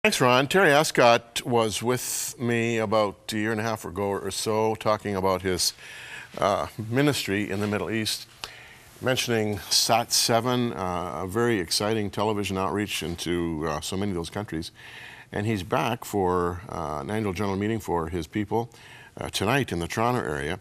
Thanks, Ron. Terry Ascott was with me about a year and a half ago or so, talking about his ministry in the Middle East, mentioning Sat7, a very exciting television outreach into so many of those countries. And he's back for an annual general meeting for his people tonight in the Toronto area.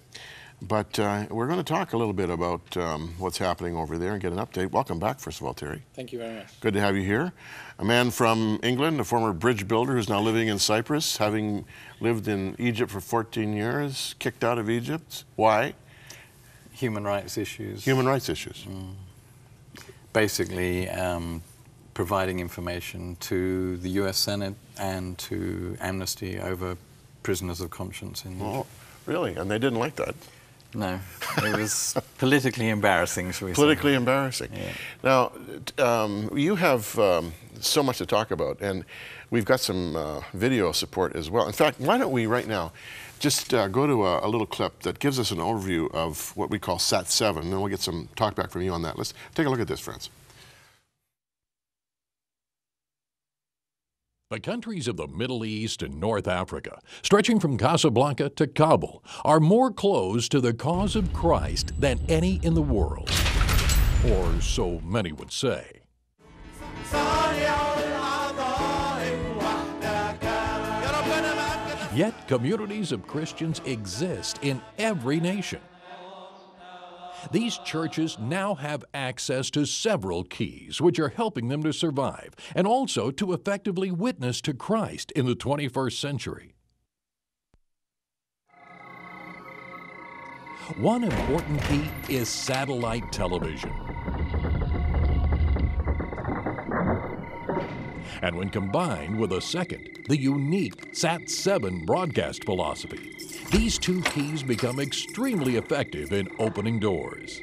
But we're going to talk a little bit about what's happening over there and get an update. Welcome back, first of all, Terry. Thank you very much. Good to have you here. A man from England, a former bridge builder who's now living in Cyprus, having lived in Egypt for 14 years, kicked out of Egypt. Why? Human rights issues. Human rights issues. Basically, providing information to the US Senate and to Amnesty over prisoners of conscience in Egypt. Oh, really? And they didn't like that? No, it was politically embarrassing, shall we say. Politically embarrassing. Yeah. Now, you have so much to talk about, and we've got some video support as well. In fact, why don't we right now just go to a little clip that gives us an overview of what we call Sat7, and then we'll get some talk back from you on that. Let's take a look at this, friends. The countries of the Middle East and North Africa, stretching from Casablanca to Kabul, are more close to the cause of Christ than any in the world. Or so many would say. Yet communities of Christians exist in every nation. These churches now have access to several keys which are helping them to survive and also to effectively witness to Christ in the 21st century. One important key is satellite television. And when combined with a second, the unique Sat7 broadcast philosophy, these two keys become extremely effective in opening doors.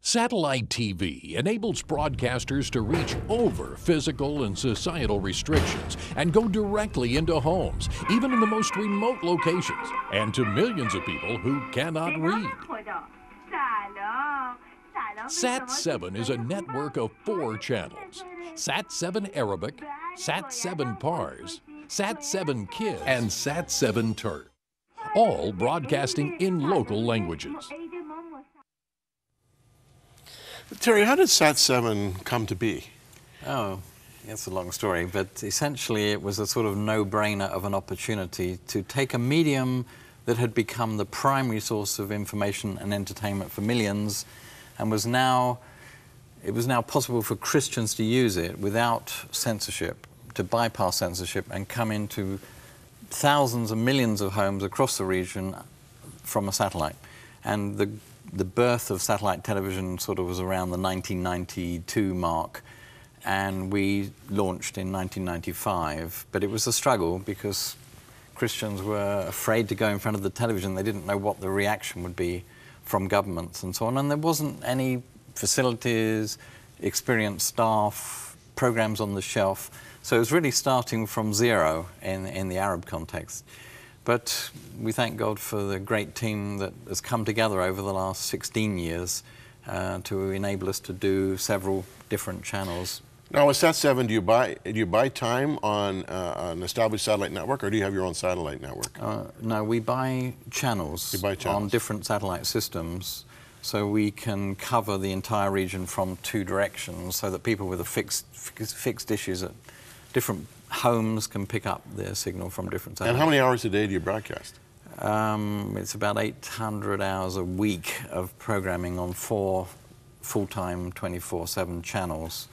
Satellite TV enables broadcasters to reach over physical and societal restrictions and go directly into homes, even in the most remote locations, and to millions of people who cannot read. Sat7 is a network of 4 channels: Sat7 Arabic, Sat7 Pars, Sat7 Kids, and Sat7 Turk, all broadcasting in local languages. Terry, how did Sat7 come to be? Oh, it's a long story, but essentially it was a sort of no-brainer of an opportunity to take a medium that had become the primary source of information and entertainment for millions, and it was now possible for Christians to use it without censorship, to bypass censorship and come into thousands and millions of homes across the region from a satellite. And the birth of satellite television sort of was around the 1992 mark, and we launched in 1995. But it was a struggle because Christians were afraid to go in front of the television. They didn't know what the reaction would be from governments and so on, and there wasn't any facilities, experienced staff, programs on the shelf. So it was really starting from zero in the Arab context. But we thank God for the great team that has come together over the last 16 years to enable us to do several different channels. Now, with Sat7, do you buy time on an established satellite network, or do you have your own satellite network? No, we buy channels, on different satellite systems, so we can cover the entire region from 2 directions, so that people with fixed dishes at different homes can pick up their signal from different satellites. And how many hours a day do you broadcast? It's about 800 hours a week of programming on 4 full-time 24/7 channels.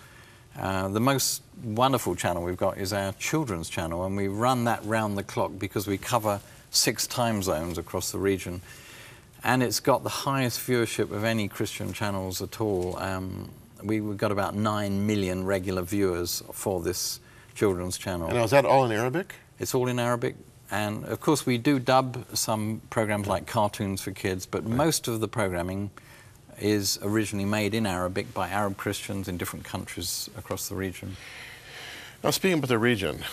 The most wonderful channel we've got is our children's channel, and we run that round the clock because we cover 6 time zones across the region. And it's got the highest viewership of any Christian channels at all. We've got about 9 million regular viewers for this children's channel. And is that all in Arabic? It's all in Arabic. And of course we do dub some programs like cartoons for kids, but most of the programming is originally made in Arabic by Arab Christians in different countries across the region. Now, speaking about the region,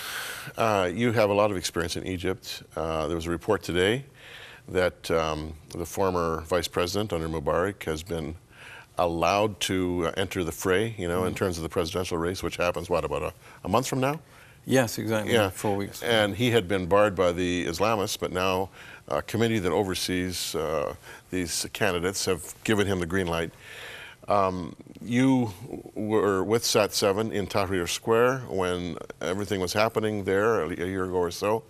you have a lot of experience in Egypt. There was a report today that the former vice president under Mubarak has been allowed to enter the fray, you know, in terms of the presidential race, which happens, what, about a month from now? Yes, exactly, Yeah. 4 weeks. And he had been barred by the Islamists, but now a committee that oversees these candidates have given him the green light. You were with Sat7 in Tahrir Square when everything was happening there a year ago or so.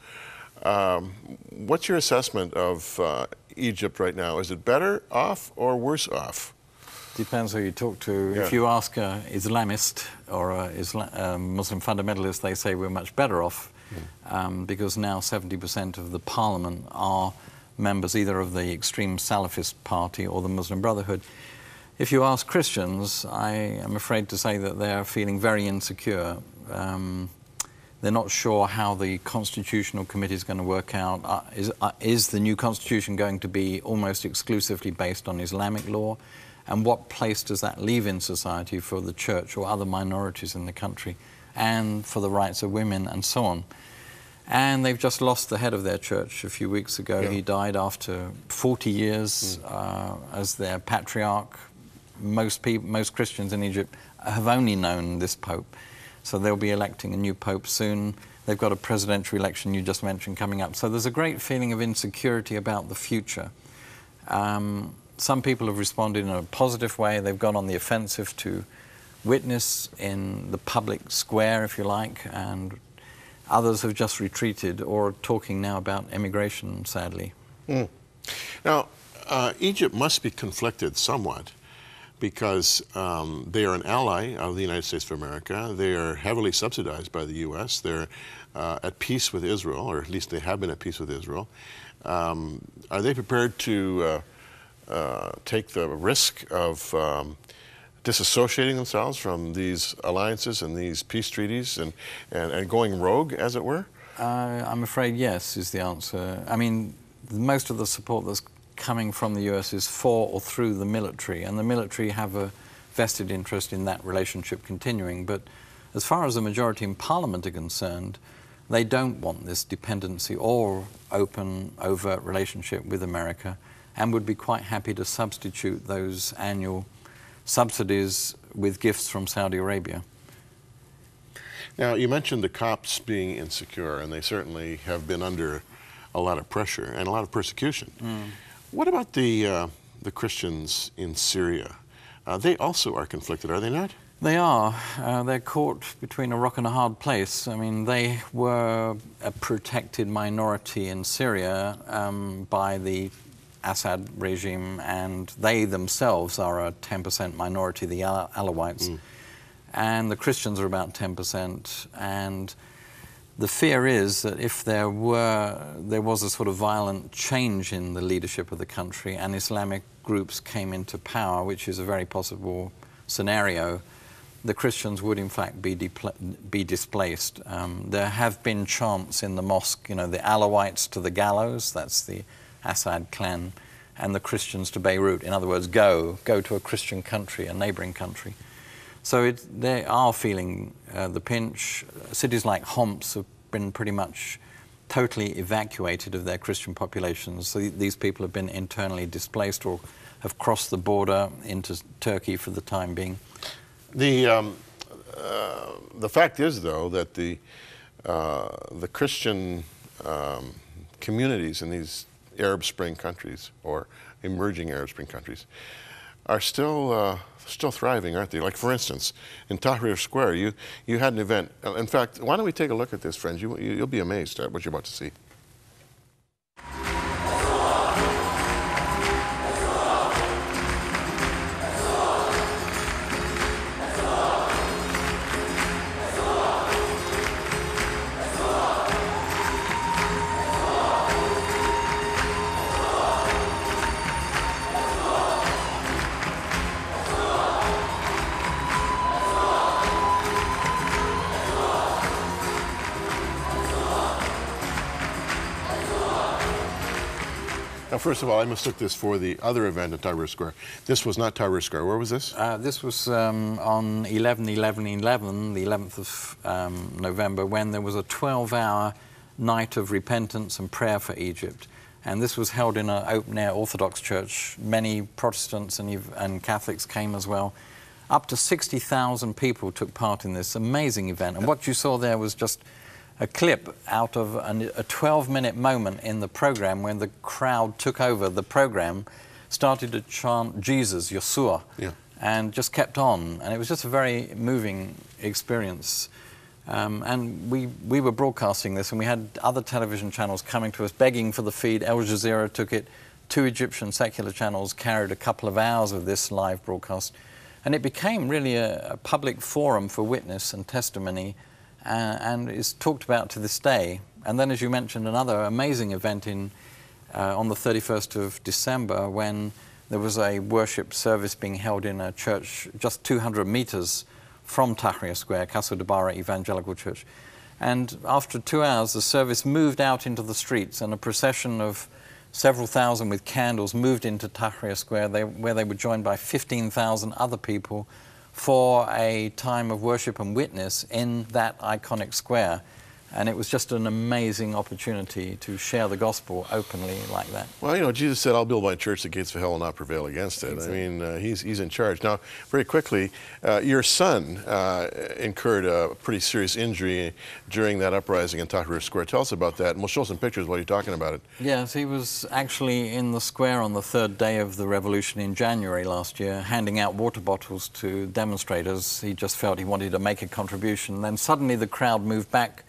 What's your assessment of Egypt right now? Is it better off or worse off? Depends who you talk to. Yeah. If you ask an Islamist or a Muslim fundamentalist, they say we're much better off because now 70% of the parliament are members either of the extreme Salafist party or the Muslim Brotherhood. If you ask Christians, I am afraid to say that they're feeling very insecure. They're not sure how the Constitutional Committee is going to work out. Is the new constitution going to be almost exclusively based on Islamic law? And what place does that leave in society for the church or other minorities in the country, and for the rights of women and so on? And they've just lost the head of their church a few weeks ago. Yeah. He died after 40 years as their patriarch. Most Christians in Egypt have only known this pope. So they'll be electing a new pope soon. They've got a presidential election you just mentioned coming up. So there's a great feeling of insecurity about the future. Some people have responded in a positive way. They've gone on the offensive to witness in the public square, if you like, and others have just retreated or talking now about immigration, sadly. Now, Egypt must be conflicted somewhat because they are an ally of the United States of America. They are heavily subsidized by the U.S. They're at peace with Israel, or at least they have been at peace with Israel. Are they prepared to take the risk of disassociating themselves from these alliances and these peace treaties and going rogue, as it were? I'm afraid yes is the answer. I mean, most of the support that's coming from the US is for or through the military, and the military have a vested interest in that relationship continuing. But as far as the majority in Parliament are concerned, they don't want this dependency or open, overt relationship with America, and would be quite happy to substitute those annual subsidies with gifts from Saudi Arabia. Now, you mentioned the Copts being insecure, and they certainly have been under a lot of pressure and a lot of persecution. What about the Christians in Syria? They also are conflicted, are they not? They are. They're caught between a rock and a hard place. I mean, they were a protected minority in Syria by the Assad regime, and they themselves are a 10% minority, the Alawites. And the Christians are about 10%. And the fear is that if there was a sort of violent change in the leadership of the country and Islamic groups came into power, which is a very possible scenario, the Christians would in fact be displaced. There have been chants in the mosque, you know, the Alawites to the gallows, that's the Assad clan, and the Christians to Beirut. In other words, go to a Christian country, a neighboring country. So they are feeling the pinch. Cities like Homs have been pretty much totally evacuated of their Christian populations. So these people have been internally displaced or have crossed the border into Turkey for the time being. The fact is, though, that the Christian communities in these Arab Spring countries, or emerging Arab Spring countries, are still thriving, aren't they? Like, for instance, in Tahrir Square, you had an event. In fact, why don't we take a look at this, friends? You'll be amazed at what you're about to see. Now, first of all, I mistook this for the other event at Tahrir Square. This was not Tahrir Square. Where was this? This was on 11/11/11, the 11th of November, when there was a 12-hour night of repentance and prayer for Egypt. And this was held in an open-air Orthodox church. Many Protestants and Catholics came as well. Up to 60,000 people took part in this amazing event. And what you saw there was just a clip out of a 12-minute moment in the program when the crowd took over the program, started to chant Jesus, Yeshua, and just kept on. And it was just a very moving experience. And we were broadcasting this, and we had other television channels coming to us begging for the feed. Al Jazeera took it. 2 Egyptian secular channels carried a couple of hours of this live broadcast. And it became really a public forum for witness and testimony, and is talked about to this day. And then, as you mentioned, another amazing event on the 31st of December, when there was a worship service being held in a church just 200 meters from Tahrir Square, Qasr Dabara Evangelical Church. And after 2 hours, the service moved out into the streets, and a procession of several thousand with candles moved into Tahrir Square, where they were joined by 15,000 other people for a time of worship and witness in that iconic square. And it was just an amazing opportunity to share the gospel openly like that. Well, you know, Jesus said, "I'll build my church, the gates of hell will not prevail against it." Exactly. I mean, he's in charge. Now, very quickly, your son incurred a pretty serious injury during that uprising in Tahrir Square. Tell us about that, and we'll show some pictures while you're talking about it. Yes, he was actually in the square on the 3rd day of the revolution in January last year, handing out water bottles to demonstrators. He just felt he wanted to make a contribution. Then suddenly the crowd moved back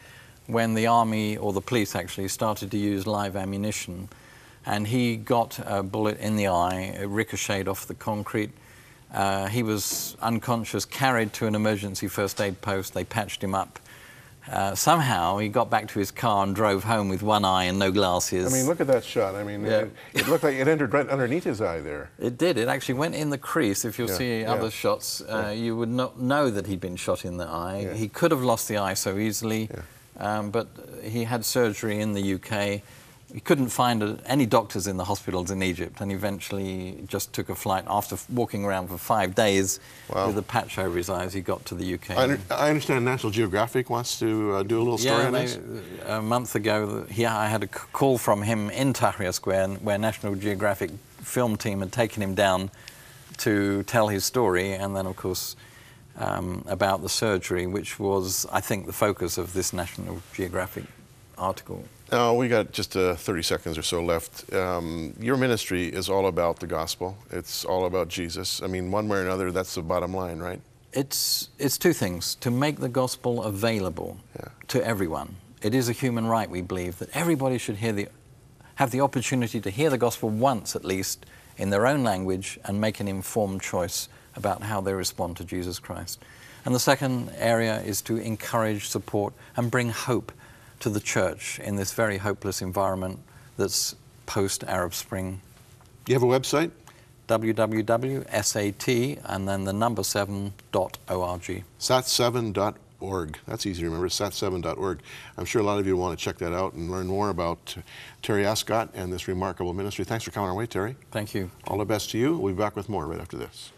when the army, or the police actually, started to use live ammunition. And he got a bullet in the eye, it ricocheted off the concrete. He was unconscious, carried to an emergency first aid post. They patched him up. Somehow he got back to his car and drove home with one eye and no glasses. I mean, look at that shot. I mean, it looked like it entered right underneath his eye there. It did. It actually went in the crease. If you'll see other shots, you would not know that he'd been shot in the eye. Yeah. He could have lost the eye so easily. Yeah. But he had surgery in the UK. He couldn't find any doctors in the hospitals in Egypt, and eventually just took a flight after walking around for 5 days with a patch over his eyes. He got to the UK. I understand National Geographic wants to do a little story on this. A month ago, I had a call from him in Tahrir Square, where National Geographic film team had taken him down to tell his story, and then, of course, about the surgery, which was, I think, the focus of this National Geographic article. Now, we got just 30 seconds or so left. Your ministry is all about the gospel. It's all about Jesus. I mean, one way or another, that's the bottom line, right? It's 2 things. To make the gospel available to everyone. It is a human right, we believe, that everybody should have the opportunity to hear the gospel once, at least, in their own language, and make an informed choice about how they respond to Jesus Christ. And the second area is to encourage, support, and bring hope to the church in this very hopeless environment that's post-Arab Spring. You have a website? www.sat and then the number 7.org. sat7.org. That's easy to remember, sat7.org. I'm sure a lot of you want to check that out and learn more about Terry Ascott and this remarkable ministry. Thanks for coming our way, Terry. Thank you. All the best to you. We'll be back with more right after this.